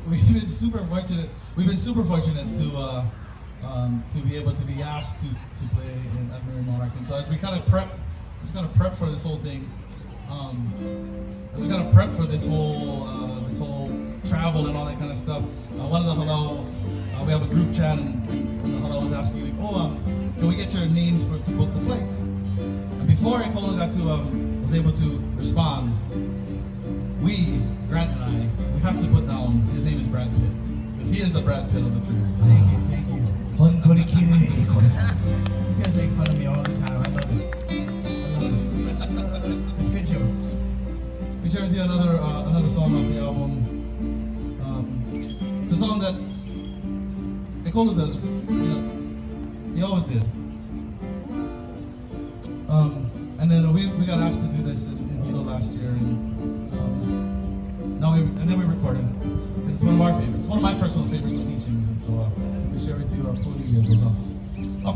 we've been super fortunate. We've been super fortunate to be able to be asked to play in Admiral Monarch. And so as we kind of prep for this whole thing, as we kind of prep for this whole travel and all that kind of stuff, one of the Halau, we have a group chat, and the Halau was asking me, can we get your names to book the flights? And before Ekolu was able to respond, Grant and I, we have to put down, his name is Brad Pitt, because he is the Brad Pitt of the three of us. Thank you. These guys make fun of me all the time. I love it. It's good jokes. We share with you another song off the album. It's a song that Ekolu does, he always did. And then we got asked to do this in last year, and then we recorded it. It's one of our favorites, one of my personal favorites when he sings, and so we share with you Pua Lilia goes off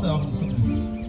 the album, something like this.